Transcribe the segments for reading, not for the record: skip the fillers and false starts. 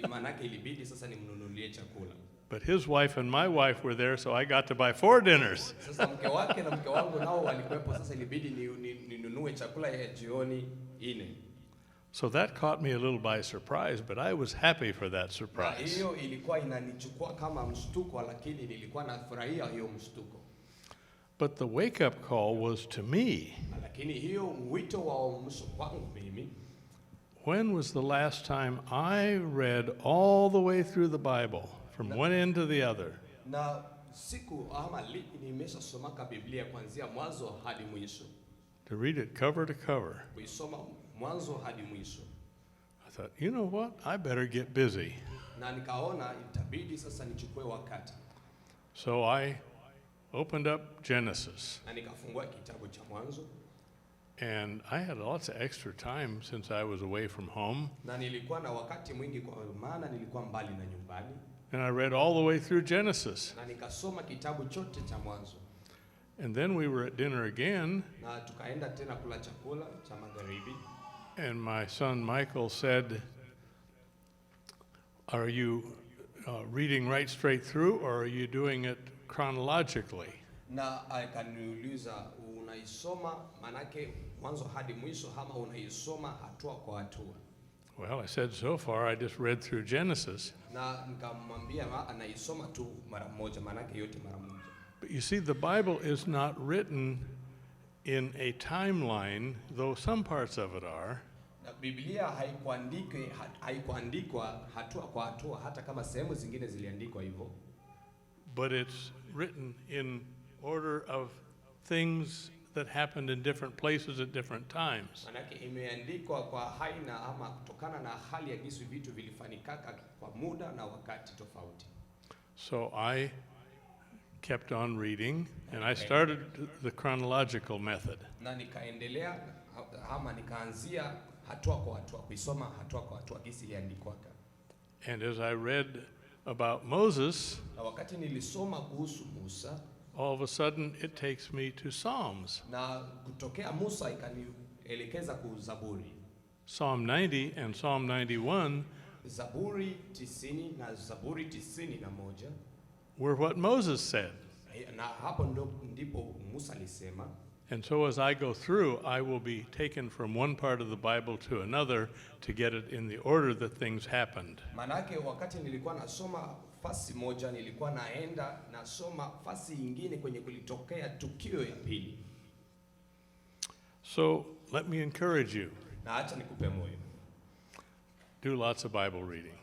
manake ilibidi sasa nimnunulie chakula. But his wife and my wife were there, so I got to buy 4 dinners. Sasa mke wake na mke wangu nao walikuwepo, sasa ilibidi ninunue chakula ya jioni 4. So that caught me a little by surprise, but I was happy for that surprise. Hiyo ilikuwa inanichukua kama mshtuko, lakini nilikuwa nafurahia hiyo mshtuko. But the wake-up call was to me. Lakini hiyo wito wa uamsho kwangu mimi. When was the last time I read all the way through the Bible, from one end to the other? Na siku ama lini nimeshasoma Biblia kuanzia mwanzo hadi mwisho. To read it cover to cover. Kuisoma mwanzo hadi mwisho. I thought, you know what? I better get busy. Na nikaona itabidi sasa nichukue wakati. So I opened up Genesis. Na nikafungua kitabu cha Mwanzo. And I had lots of extra time since I was away from home. Na nilikuwa na wakati mwingi kwa maana nilikuwa mbali na nyumbani. And I read all the way through Genesis. Na nikasoma kitabu chote cha Mwanzo. And then we were at dinner again. Na tukaenda tena kula chakula cha magharibi. And my son Michael said, "Are you reading right straight through, or are you doing it chronologically?" Na akaniuliza, unaisoma manake mwanzo hadi mwisho ama unaisoma hatua kwa hatua? Well, I said, so far I just read through Genesis. Na nikamwambia anaisoma tu mara moja, manake yote mara moja. But you see, the Bible is not written in a timeline, though some parts of it are. Na Biblia haikuandikwa hatua kwa hatua, hata kama sehemu zingine ziliandikwa hivyo. But it's written in order of things that happened in different places at different times. Manake imeandikwa kwa aina ama kutokana na hali ya jinsi vitu vilifanikaka kwa muda na wakati tofauti. So I kept on reading, and I started the chronological method. Na nikaendelea ama nikaanzia hatua kwa hatua, kuisoma hatua kwa hatua jinsi iliandikwa. And as I read about Moses, na wakati nilisoma kuhusu Musa, all of a sudden it takes me to Psalms. Na kutokea Musa ikanielekeza ku Zaburi. Psalm 90 and Psalm 91 Zaburi 90 na Zaburi 91 were what Moses said. Na hapo ndipo Musa alisema. And so as I go through, I will be taken from one part of the Bible to another to get it in the order that things happened. Manake wakati nilikuwa nasoma fasi moja, nilikuwa naenda nasoma fasi nyingine kwenye kulitokea tukio ya pili. So let me encourage you. Na acha nikupe moyo. Do lots of Bible reading.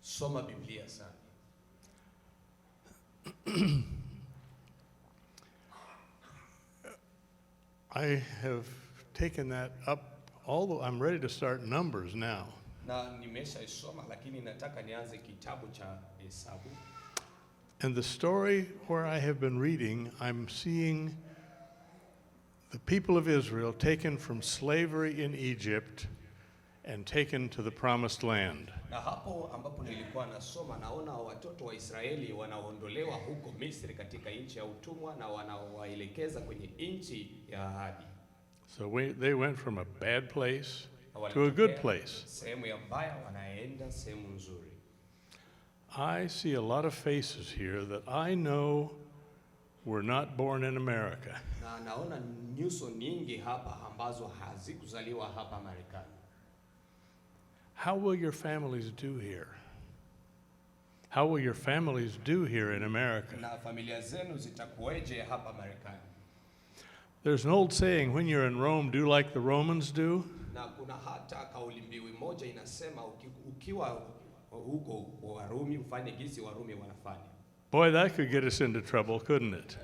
Soma Biblia sana. I have taken that up, although I'm ready to start Numbers now. Na nimeshaisoma lakini nataka nianze kitabu cha Hesabu. And the story where I have been reading, I'm seeing the people of Israel taken from slavery in Egypt and taken to the promised land. Na hapo ambapo nilikuwa nasoma, naona watoto wa Israeli wanaondolewa huko Misri katika nchi ya utumwa na wanawaelekeza kwenye nchi ya ahadi. So they went from a bad place to a good place. Sehemu ya mbaya wanaenda sehemu nzuri. I see a lot of faces here that I know were not born in America. Na naona nyuso nyingi hapa ambazo hazikuzaliwa hapa Marekani. How will your families do here? How will your families do here in America? Na familia zenu zitakuweje hapa Marekani? There's an old saying, when you're in Rome, do like the Romans do. Na kuna hata kauli mbiu moja inasema ukiwa huko Warumi ufanye jinsi Warumi wanafanya. Boy, that could get us into trouble, couldn't it?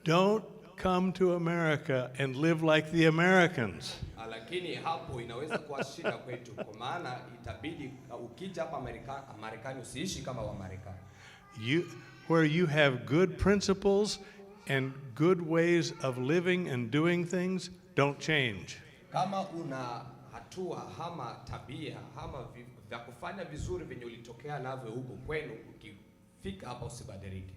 Don't come to America and live like the Americans. Lakini hapo inaweza kuwa shida kwetu kwa maana itabidi ukija hapa Marekani usiishi kama wa Marekani. Where you have good principles and good ways of living and doing things, don't change. Kama una hatua ama tabia ama vya kufanya vizuri venye ulitokea navyo huko kwenu, ukifika hapa usibadilike.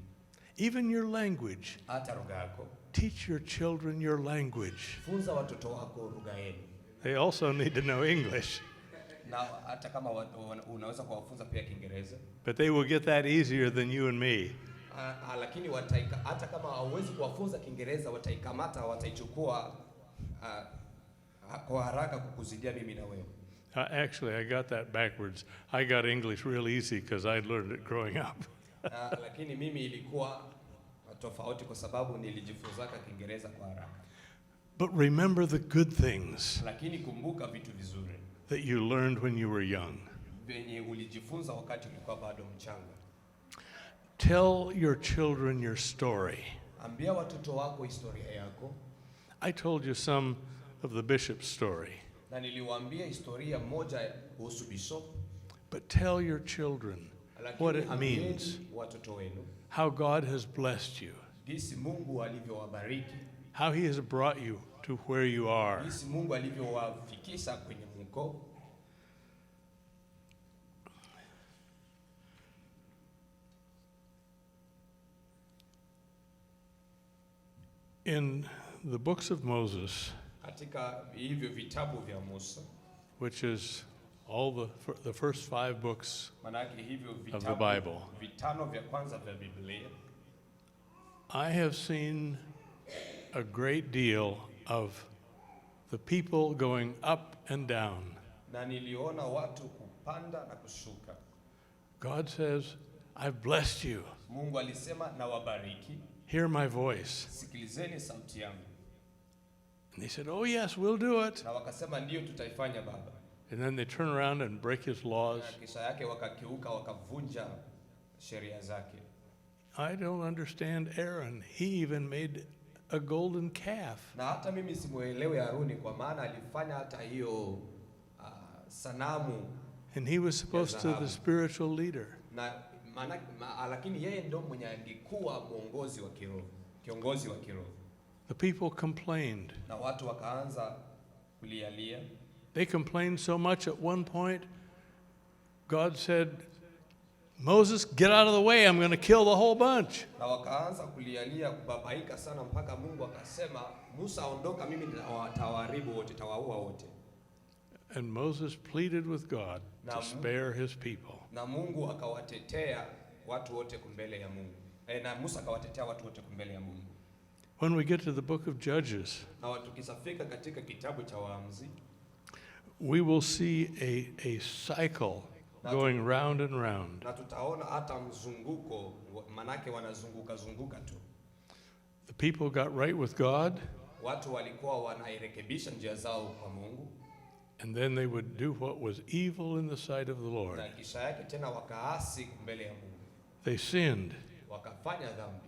Even your language. Hata lugha yako. Teach your children your language. Funza watoto wako lugha yenu. They also need to know English. Na hata kama unaweza kuwafunza pia Kiingereza. But they will get that easier than you and me. Lakini hata kama hauwezi kuwafunza Kiingereza wataikamata, wataichukua kwa haraka kukuzidia mimi na wewe. Actually, I got that backwards. I got English real easy because I learned it growing up. Lakini mimi ilikuwa tofauti kwa sababu nilijifunzaka Kiingereza kwa haraka. But remember the good things Lakini kumbuka vitu vizuri that you learned when you were young. venye ulijifunza wakati ulikuwa bado mchanga. Tell your children your story. Ambia watoto wako historia yako. I told you some of the bishop's story. Na niliwaambia historia moja kuhusu bishop. But tell your children what it means, watoto wenu how God has blessed you, jinsi Mungu alivyowabariki, how he has brought you to where you are. jinsi Mungu alivyowafikisha kwenye mko. In the books of Moses, Katika hivyo vitabu vya Musa, which is all the first 5 books manake hivyo of the Bible, vitano vya kwanza vya Biblia, I have seen a great deal of the people going up and down. na niliona watu kupanda na kushuka. God says, I've blessed you. Mungu alisema na wabariki, Hear my voice. sikilizeni sauti yangu. And they said, oh yes, we'll do it. Na wakasema ndio tutaifanya Baba. And then they turn around and break his laws. Na kisha yake wakakiuka, wakavunja sheria zake. I don't understand Aaron. He even made a golden calf. Na hata mimi simuelewi Haruni kwa maana alifanya hata hiyo sanamu. And he was supposed to be the spiritual leader. Na lakini yeye ndo mwenye angekuwa mwongozi wa kiroho, kiongozi wa kiroho. The people complained. Na watu wakaanza kulialia. They complained so much at one point, God said, Moses, get out of the way. I'm going to kill the whole bunch. Na wakaanza kulialia, kubabaika sana mpaka Mungu akasema, Musa ondoka, mimi nitawaharibu wote, nitawaua wote. And Moses pleaded with God to spare his people. Na Mungu akawatetea watu wote mbele ya Mungu. Na Musa akawatetea watu wote mbele ya Mungu. When we get to the book of Judges, Na tukisafika katika kitabu cha Waamuzi, we will see a cycle going round and round. na tutaona hata mzunguko, manake wanazunguka tu. The people got right with God, Watu walikuwa wanairekebisha njia zao kwa Mungu, and then they would do what was evil in the sight of the Lord. na kisha yake tena wakaasi mbele ya Mungu. They sinned, Wakafanya dhambi.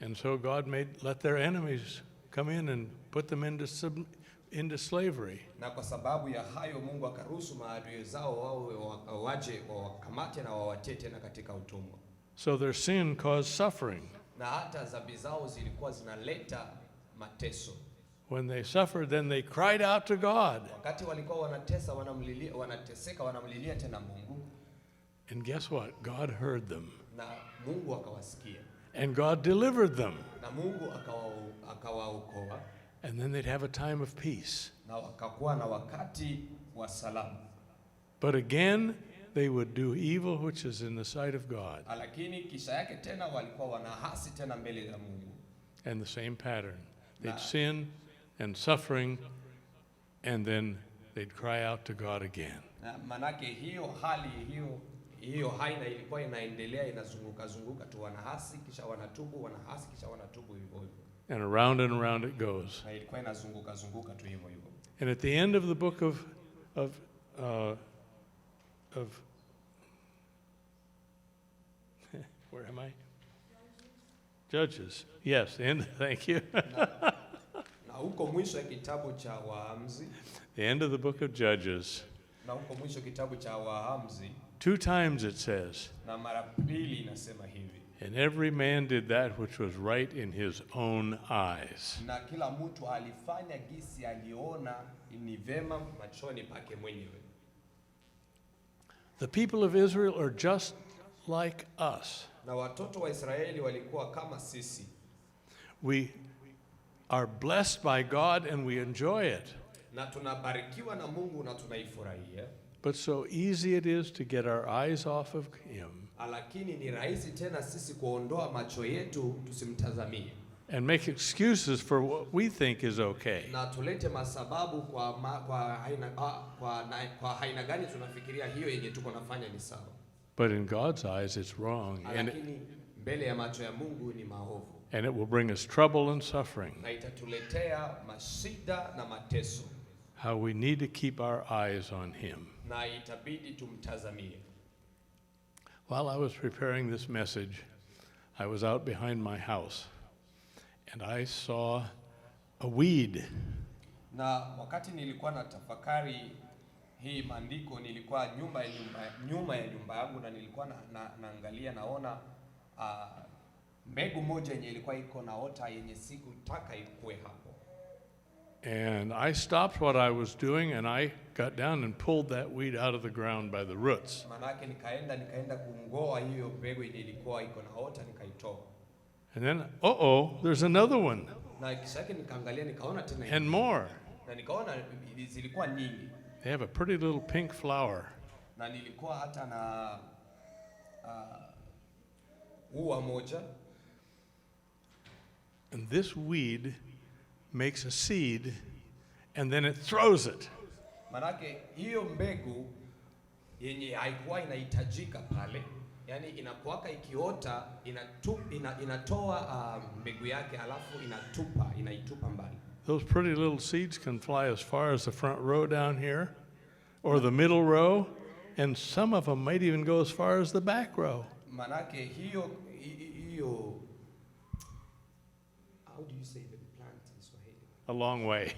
and so God let their enemies come in and put them into slavery. Na kwa sababu ya hayo Mungu akaruhusu maadui zao waje wakamate na wawatie tena katika utumwa. So their sin caused suffering. Na hata dhambi zao zilikuwa zinaleta mateso. When they suffered, then they cried out to God. Wakati walikuwa wanateseka, wanamlilia tena Mungu. And guess what? God heard them. Na Mungu akawasikia. And God delivered them. Na Mungu akawaokoa. And then they'd have a time of peace. Na wakakuwa na wakati wa salama. But again, they would do evil which is in the sight of God. Lakini kisha yake tena walikuwa wanahasi tena mbele ya Mungu. And the same pattern. They'd sin and suffering, and then they'd cry out to God again. Na manake hiyo hali haina ilikuwa inaendelea, inazunguka tu, wanahasi kisha wanatubu, wanahasi kisha wanatubu, hivyo hivyo. And around it goes. Na ilikuwa inazunguka tu hivyo hivyo. And at the end of the book of where am I? Judges. Yes, thank you. Na huko mwisho ya kitabu cha Waamuzi, the end of the book of Judges. Na huko mwisho kitabu cha Waamuzi, 2 times it says, na mara pili inasema hivi, and every man did that which was right in his own eyes. na kila mtu alifanya gisi aliona ni vema machoni pake mwenyewe. The people of Israel are just like us. Na watoto wa Israeli walikuwa kama sisi. We are blessed by God and we enjoy it. Na tunabarikiwa na Mungu na tunaifurahia. but so easy it is to get our eyes off of him lakini ni rahisi tena sisi kuondoa macho yetu tusimtazamie, and make excuses for what we think is okay. na tulete masababu kwa haina gani tunafikiria hiyo yenye tuko nafanya ni sawa. But in God's eyes, it's wrong, Lakini mbele ya macho ya Mungu ni maovu, and it will bring us trouble and suffering. na itatuletea mashida na mateso. How we need to keep our eyes on him. Na itabidi tumtazamie. While I was preparing this message, I was out behind my house, and I saw a weed. Na wakati nilikuwa na tafakari hii maandiko, nilikuwa nyuma ya nyumba yangu, na nilikuwa naangalia naona mbegu moja yenye ilikuwa iko naota yenye sikutaka ikue hapo. And I stopped what I was doing, and I got down and pulled that weed out of the ground by the roots. Manake nikaenda kungoa hiyo mbegu yenye ilikuwa iko naota, nikaitoa. And then, there's another one. Na kisha yake nikaangalia nikaona tena And more. na nikaona zilikuwa nyingi. They have a pretty little pink flower. Na nilikuwa hata na ua moja. And this weed makes a seed, and then it throws it. Manake hiyo mbegu yenye haikuwa inahitajika pale, yani inakuwaka ikiota inatoa mbegu yake alafu inaitupa mbali. Those pretty little seeds can fly as far as the front row down here, or the middle row, and some of them might even go as far as the back row. Manake hiyo how do you say the plant in Swahili? A long way.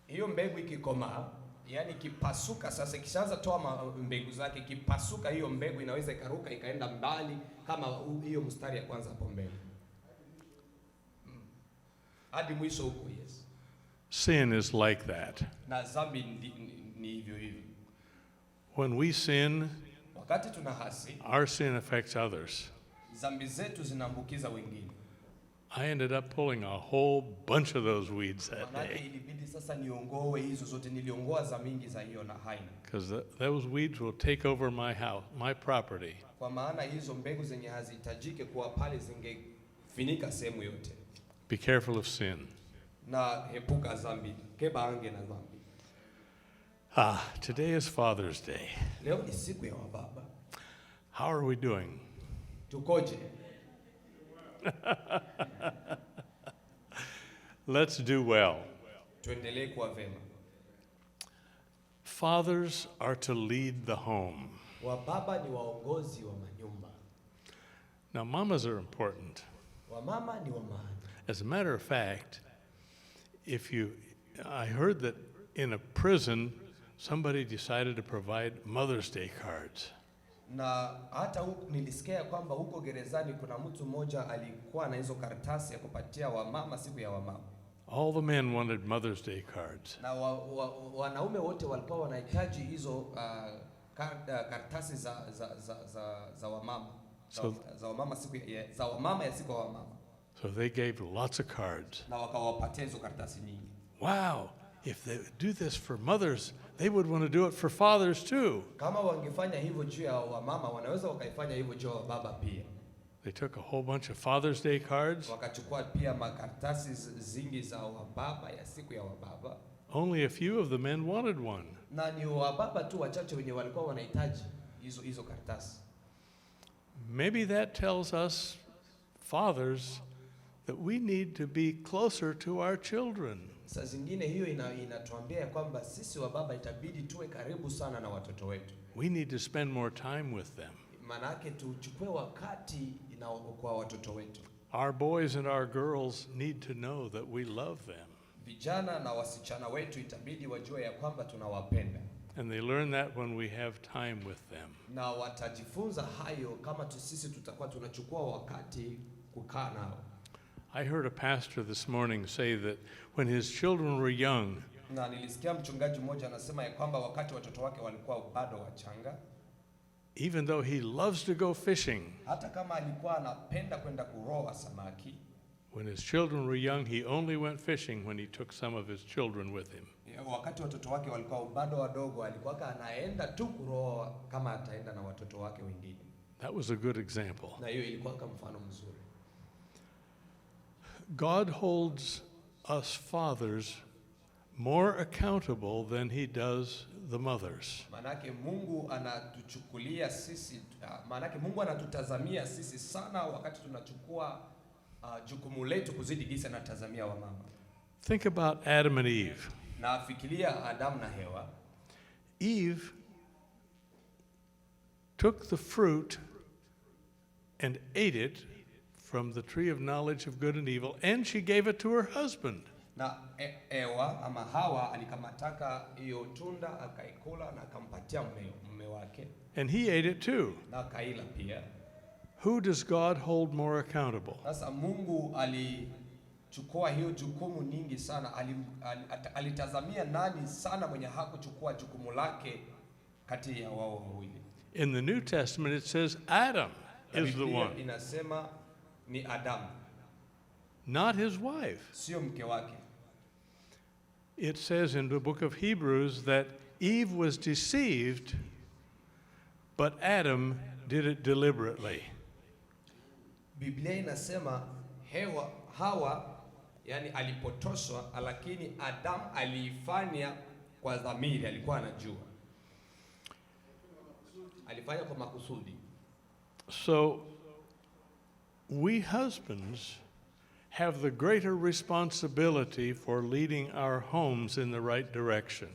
Hiyo mbegu ikikomaa, yani kipasuka sasa, kishaanza toa mbegu zake, kipasuka hiyo mbegu inaweza ikaruka ikaenda mbali kama hiyo mstari ya kwanza hapo mbele. Hadi mwisho huko, yes. Sin is like that. Na dhambi ni hivyo hivyo. When we sin, wakati tunahasi, our sin affects others. Dhambi zetu zinaambukiza wengine. I ended up pulling a whole bunch of those weeds that day. Ilibidi sasa niongoe hizo zote, niliongoa za mingi za hiyo na haina. Because those weeds will take over my house, my property. Kwa maana hizo mbegu zenye hazihitajiki kuwa pale zingefinika sehemu yote. Be careful of sin. Na epuka dhambi, kebange na dhambi. Today is Father's Day. Leo ni siku ya wababa. How are we doing? Tukoje? Let's do well. Tuendelee kuwa vema. Fathers are to lead the home. Wababa ni waongozi wa manyumba. Now, mamas are important. Wamama ni wa maana. As a matter of fact, I heard that in a prison, somebody decided to provide Mother's Day cards. Na hata huko nilisikia kwamba huko gerezani kuna mtu mmoja alikuwa na hizo karatasi ya kupatia wamama siku ya wamama. All the men wanted Mother's Day cards. Na wanaume wote walikuwa wanahitaji hizo karatasi za wamama. Za wamama ya siku ya wamama. So they gave lots of cards. Na wakawapatia hizo karatasi nyingi. Wow, if they do this for mothers, they would want to do it for fathers too. Kama wangefanya hivyo juu ya wamama, wanaweza wakaifanya hivyo juu ya baba pia. They took a whole bunch of Father's Day cards. Wakachukua pia makaratasi zingi za wababa ya siku ya wababa. Only a few of the men wanted one. Na ni wababa tu wachache wenye walikuwa wanahitaji hizo karatasi. Maybe that tells us fathers that we need to be closer to our children. Saa zingine hiyo inatuambia kwamba sisi wababa itabidi tuwe karibu sana na watoto wetu. We need to spend more time with them. Manake tuchukue wakati kwa watoto wetu. Our boys and our girls need to know that we love them. Vijana na wasichana wetu itabidi wajue ya kwamba tunawapenda. And they learn that when we have time with them. Na watajifunza hayo kama sisi tutakuwa tunachukua wakati kukaa nao. I heard a pastor this morning say that when his children were young, na nilisikia mchungaji mmoja anasema ya kwamba wakati watoto wake walikuwa bado wachanga, even though he loves to go fishing, hata kama alikuwa anapenda kwenda kuroa samaki, when his children were young, he only went fishing when he took some of his children with him. wakati watoto wake walikuwa bado wadogo, alikuwa anaenda tu kuoa kama ataenda na watoto wake wengine. That was a good example. Na hiyo ilikuwa kama mfano mzuri. God holds us fathers more accountable than he does the mothers. Manake Mungu anatuchukulia sisi, manake Mungu anatutazamia sisi sana wakati tunachukua jukumu letu kuzidi gisa anatazamia wa mama. Think about Adam and Eve. Na fikiria Adam na Hewa. Eve took the fruit and ate it from the tree of knowledge of good and evil, and she gave it to her husband. Na Ewa ama Hawa alikamataka hiyo tunda akaikula na akampatia mume wake. And he ate it too. Na akaila pia. Who does God hold more accountable? Sasa Mungu alichukua hiyo jukumu nyingi sana. Alitazamia nani sana mwenye hakuchukua jukumu lake kati ya wao wawili. In the New Testament it says Adam is the one. Inasema ni Adam. Not his wife. Sio mke wake. It says in the book of Hebrews that Eve was deceived, but Adam did it deliberately. Biblia inasema Hawa yani alipotoshwa, lakini Adam alifanya kwa dhamiri, alikuwa anajua. Alifanya kwa makusudi. So we husbands have the greater responsibility for leading our homes in the right direction.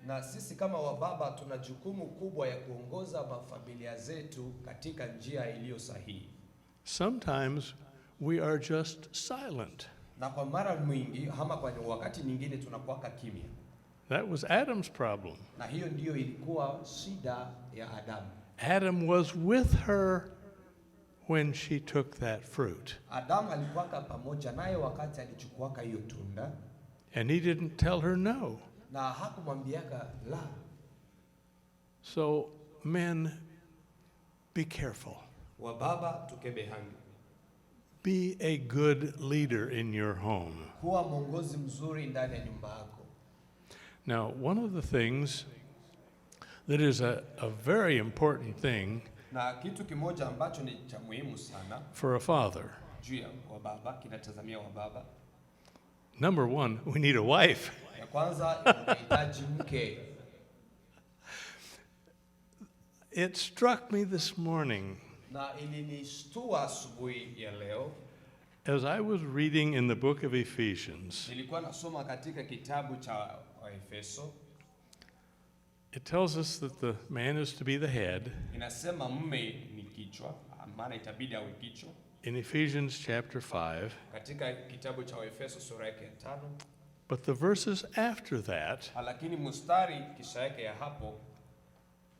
Na sisi kama wababa tuna jukumu kubwa ya kuongoza mafamilia zetu katika njia iliyo sahihi. Sometimes we are just silent. Na kwa mara mwingi ama kwa wakati nyingine tunakuwa kimya. That was Adam's problem. Na hiyo ndiyo ilikuwa shida ya Adam. Adam was with her when she took that fruit. Adam alikuwa pamoja naye wakati alichukua hiyo tunda. And he didn't tell her no. Na hakumwambiaka la. So men, be careful. Wababa tukebehangi. Be a good leader in your home. Kuwa mwongozi mzuri ndani ya nyumba yako. Now, one of the things that is a very important thing na kitu kimoja ambacho ni cha muhimu sana for a father. Juu ya wababa, kinatazamia wababa. Number one, we need a wife. Ya kwanza unahitaji mke. It struck me this morning Na ilinishtua asubuhi ya leo as I was reading in the book of Ephesians. Nilikuwa nasoma katika kitabu cha Efeso. It tells us that the man is to be the head. Inasema mume ni kichwa, maana itabidi awe kichwa. In Ephesians chapter 5. Katika kitabu cha Efeso sura yake ya 5. But the verses after that lakini mstari kisha yake ya hapo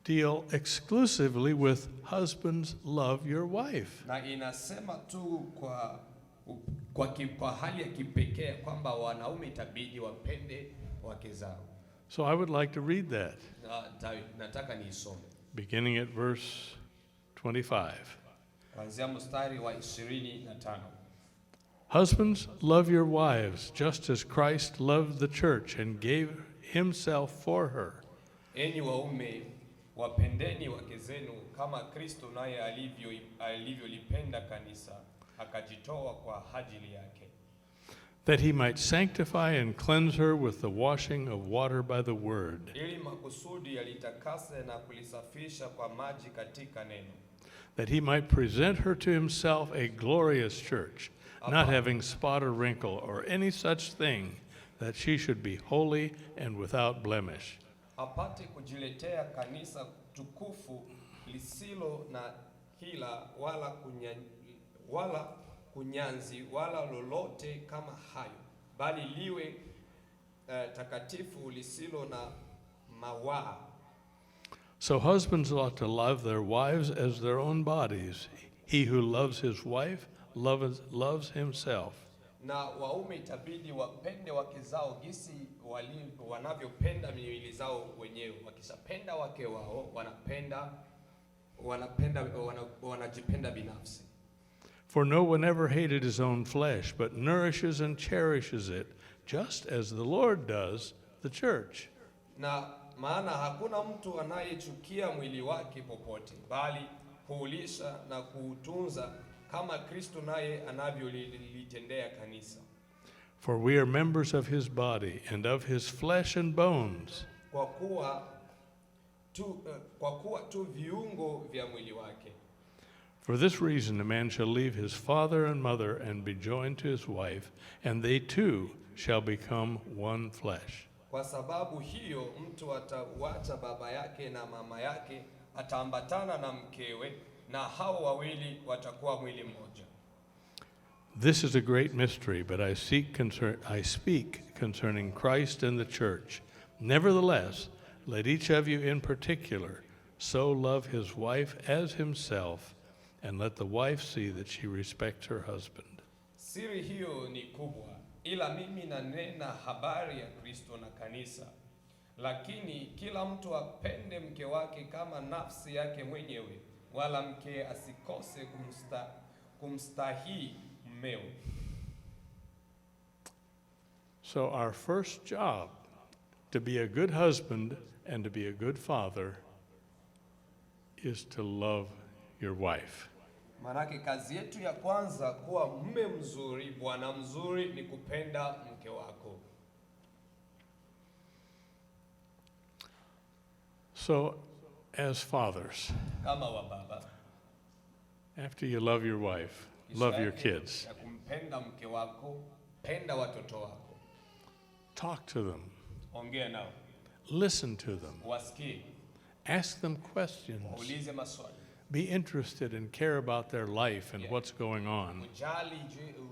deal exclusively with husbands love your wife. Na inasema tu kwa hali ya kipekee kwamba wanaume itabidi wapende wake zao. So I would like to read that. Nataka niisome. Beginning at verse 25. Kuanzia mstari wa 25. Husbands, love your wives, just as Christ loved the church and gave himself for her. Enyi waume, wapendeni wake zenu kama Kristo naye alivyolipenda kanisa, akajitoa kwa ajili yake. That he might sanctify and cleanse her with the washing of water by the word. Ili makusudi alitakase na kulisafisha kwa maji katika neno. That he might present her to himself a glorious church, not having spot or wrinkle or any such thing, that she should be holy and without blemish. Apate kujiletea kanisa tukufu lisilo na hila wala kunyanzi wala lolote kama hayo, bali liwe takatifu lisilo na mawaa. So husbands ought to love their wives as their own bodies. He who loves his wife loves himself. Na waume itabidi wapende wake zao gisi wanavyopenda miili zao wenyewe. Wakishapenda wake wao wanajipenda binafsi. For no one ever hated his own flesh, but nourishes and cherishes it, just as the Lord does the church. Na maana hakuna mtu anayechukia mwili wake popote, bali huulisha na kuutunza kama Kristo naye anavyolitendea kanisa. For we are members of his body and of his flesh and bones. Kwa kuwa tu viungo vya mwili wake. For this reason a man shall leave his father and mother and be joined to his wife, and they two shall become one flesh. Kwa sababu hiyo mtu atauacha baba yake na mama yake, ataambatana na mkewe, na hao wawili watakuwa mwili mmoja. This is a great mystery, but I speak concerning Christ and the church. Nevertheless, let each of you in particular so love his wife as himself, and let the wife see that she respects her husband. Siri hiyo ni kubwa, ila mimi nanena habari ya Kristo na kanisa. Lakini kila mtu apende mke wake kama nafsi yake mwenyewe, wala mke asikose kumstahi mmewe. So our first job, to be a good husband and to be a good father, is to love your wife. Manake kazi yetu ya kwanza kuwa mume mzuri, bwana mzuri, ni kupenda mke wako. So, as fathers, Kama wa baba, after you love your wife, love your kids. Ya kumpenda mke wako, penda watoto wako. Talk to them. Ongea nao. Listen to them. Wasikie. Ask them questions. Waulize maswali. Be interested and care about their life and what's going on.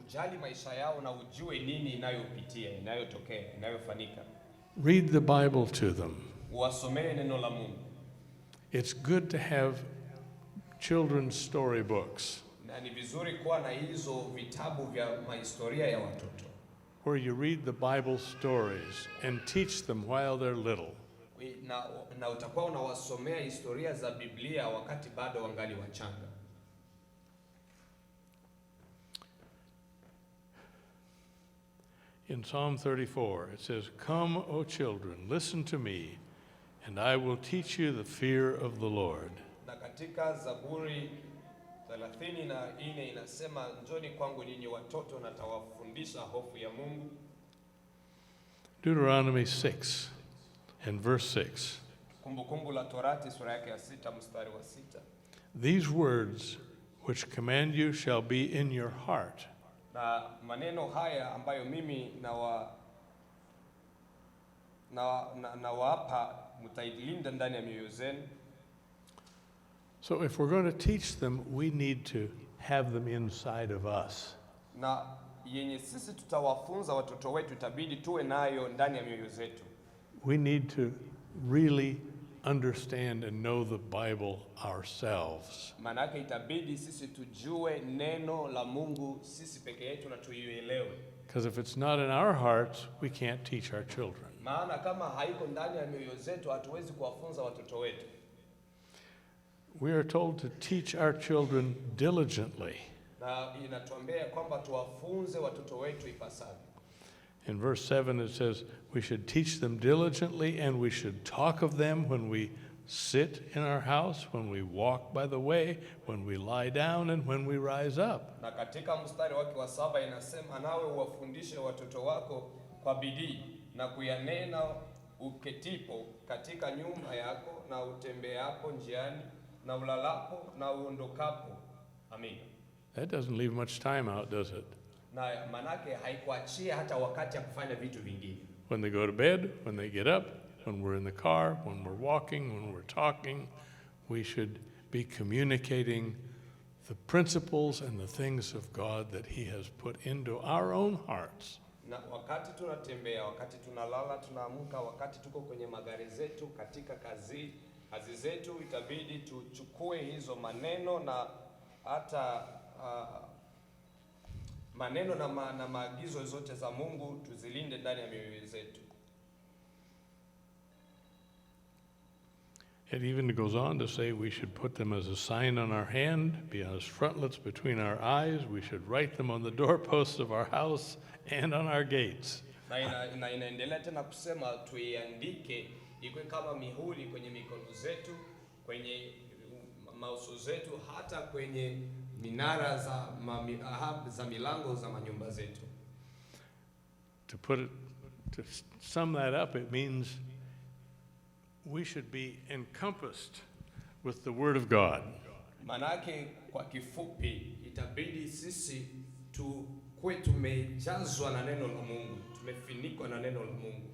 Ujali maisha yao na ujue nini inayopitia, inayotokea, inayofanyika. Read the Bible to them. Wasomee neno la Mungu. It's good to have children's storybooks Na ni vizuri kuwa na hizo vitabu vya mahistoria ya watoto, where you read the Bible stories and teach them while they're little. na utakuwa unawasomea historia za Biblia wakati bado wangali wachanga. In Psalm 34, it says, "Come, O children, listen to me, and I will teach you the fear of the Lord." Na katika Zaburi 34 inasema, njoni kwangu ninyi watoto, na tawafundisha hofu ya Mungu. Deuteronomy 6 and verse 6. Kumbukumbu la Torati sura yake ya 6 mstari wa 6. These words which command you shall be in your heart. Na maneno haya ambayo mimi nawapa mtailinda ndani ya mioyo zenu. So if we're going to teach them, we need to have them inside of us. Na yenye sisi tutawafunza watoto wetu itabidi tuwe nayo ndani ya mioyo zetu. We need to really understand and know the Bible ourselves. Maana yake itabidi sisi tujue neno la Mungu sisi peke yetu na tuielewe. Because if it's not in our hearts, we can't teach our children. Maana kama haiko ndani ya mioyo zetu hatuwezi kuwafunza watoto wetu. We are told to teach our children diligently. Na inatuambia kwamba tuwafunze watoto wetu ipasavyo. In verse 7 it says, we should teach them diligently, and we should talk of them when we sit in our house, when we walk by the way, when we lie down, and when we rise up. Na katika mstari wake wa 7 inasema, nawe uwafundishe watoto wako kwa bidii na kuyanena uketipo katika nyumba yako, na utembeapo njiani, na ulalapo na uondokapo. Amen. That doesn't leave much time out, does it? Na manake haikuachia hata wakati ya kufanya vitu vingine. When they go to bed, when they get up, when we're in the car, when we're walking, when we're talking, we should be communicating the principles and the things of God that He has put into our own hearts. Na wakati tunatembea, wakati tunalala, tunaamka, wakati tuko kwenye magari zetu, katika kazi zetu, itabidi tuchukue hizo maneno na hata maneno na maagizo zote za Mungu tuzilinde ndani ya mioyo zetu. It even goes on to say we should put them as a sign on our hand, be as frontlets between our eyes. We should write them on the doorposts of our house and on our gates. Na inaendelea tena kusema tuiandike ikwe kama mihuri kwenye mikono zetu, kwenye mauso zetu, hata kwenye minara za milango za manyumba zetu. To sum that up, it means we should be encompassed with the Word of God. Manake kwa kifupi itabidi sisi tuwe tumejazwa na neno la Mungu, tumefinikwa na neno la Mungu.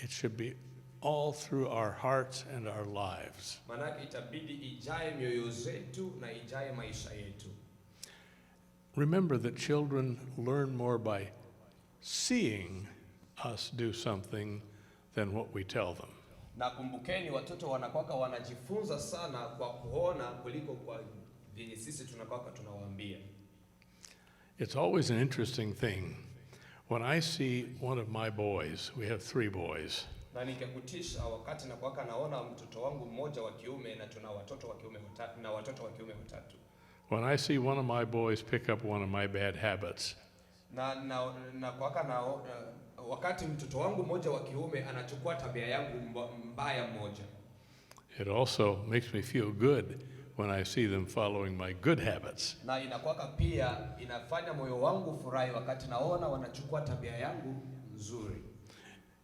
It should be all through our hearts and our lives. Manake itabidi ijae mioyo zetu na ijae maisha yetu. Remember that children learn more by seeing us do something than what we tell them. Na kumbukeni watoto wanakwaka wanajifunza sana kwa kuona kuliko kwa vyenye sisi tunakwaka tunawaambia. It's always an interesting thing when I see one of my boys. We have 3 boys. Na nikakutisha wakati nakwaka naona mtoto wangu mmoja wa kiume na tuna watoto wa kiume watatu. When I see one of my boys pick up one of my bad habits. Na kwaka wakati mtoto wangu mmoja wa kiume anachukua tabia yangu mbaya mmoja. It also makes me feel good when I see them following my good habits. Na inakwaka pia inafanya moyo wangu furahi wakati naona wanachukua tabia yangu nzuri.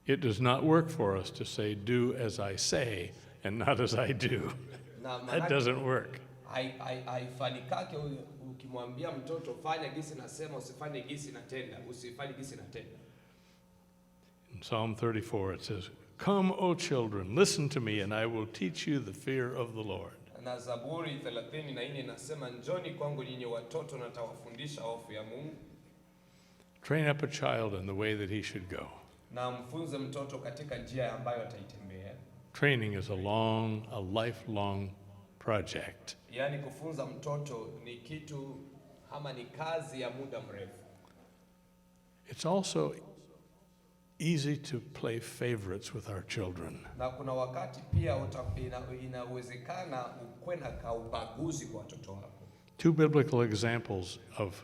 It does not work for us to say do as I say and not as I do. That doesn't work. Haifanikake ukimwambia mtoto fanya gisi nasema, usifanye gisi natenda, usifanye gisi natenda. In Psalm 34 it says, "Come, O children, listen to me, and I will teach you the fear of the Lord." Na Zaburi 34 inasema, njoni kwangu nyinyi watoto na tawafundisha hofu ya Mungu. Train up a child in the way that he should go. Na mfunze mtoto katika njia ambayo ataitembea. Training is a lifelong project. Yaani kufunza mtoto ni kitu ama ni kazi ya muda mrefu. It's also easy to play favorites with our children. Na kuna wakati pia inawezekana ukwe na kaubaguzi kwa watoto wako. 2 biblical examples of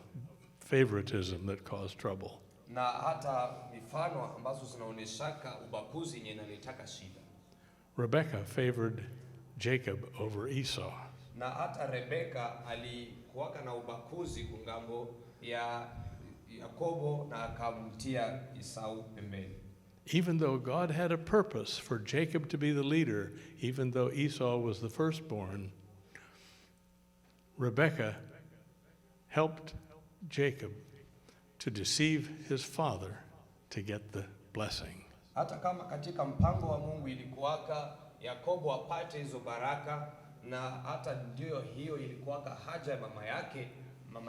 favoritism that cause trouble. Na hata mifano ambazo zinaoneshaka ubaguzi yenye inaletaka shida. Rebecca favored Jacob over Esau. Na hata Rebeka alikuwaka na ubaguzi kungambo ya Yakobo na akamtia Esau pembeni. Even though God had a purpose for Jacob to be the leader, even though Esau was the firstborn, Rebecca helped Jacob to deceive his father to get the blessing. Hata kama katika mpango wa Mungu ilikuwaka Yakobo apate hizo baraka, na hata ndio hiyo ilikuwaka haja ya mama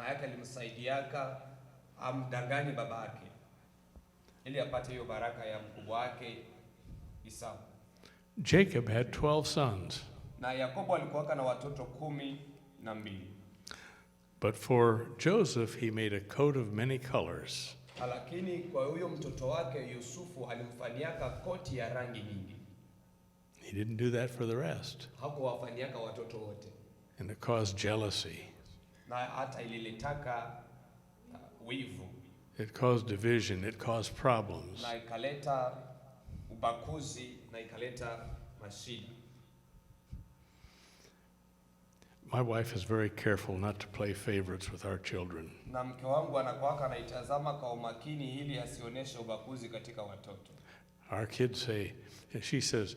yake alimsaidiaka amdanganye babake ili apate hiyo baraka ya mkubwa wake Esau. Jacob had 12 sons. Na Yakobo alikuwaka na watoto 12. But for Joseph he made a coat of many colors. Lakini kwa huyo mtoto wake Yusufu alimfanyaka koti ya rangi nyingi. He didn't do that for the rest. Hakuwafanyaka watoto wote. And it caused jealousy. Na hata ililetaka wivu. It caused division, it caused problems. Na ikaleta ubaguzi na ikaleta mashida. My wife is very careful not to play favorites with our children. Na mke wangu anakuwaka anaitazama kwa umakini ili asioneshe ubaguzi katika watoto. Our kids say, she says,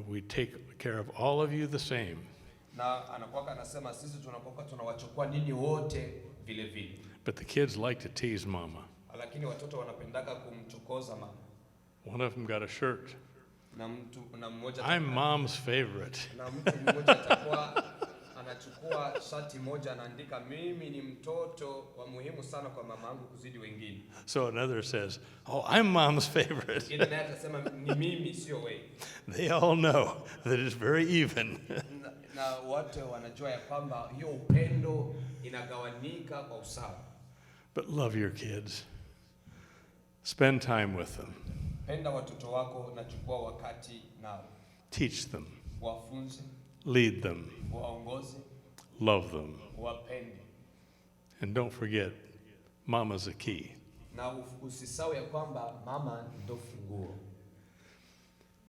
we take care of all of you the same. Na anakuwaka anasema sisi tunapokuwa tunawachukua ninyi wote vile vile. But the kids like to tease mama. Lakini watoto wanapendaka kumchokoza mama. One of them got a shirt. Na mmoja I'm mom's favorite. Na mtu mmoja atakuwa anachukua shati moja anaandika mimi ni mtoto wa muhimu sana kwa mama yangu kuzidi wengine. So another says, "Oh, I'm mom's favorite." Ile naye atasema ni mimi sio wewe. They all know that it's very even. Na wote wanajua ya kwamba hiyo upendo inagawanika kwa usawa. But love your kids. Spend time with them. Penda watoto wako na chukua wakati nao. Teach them. Wafunze. Lead them. Waongoze. Love them. Wapende. And don't forget, mama's the key. na usisahau ya kwamba mama ndo funguo.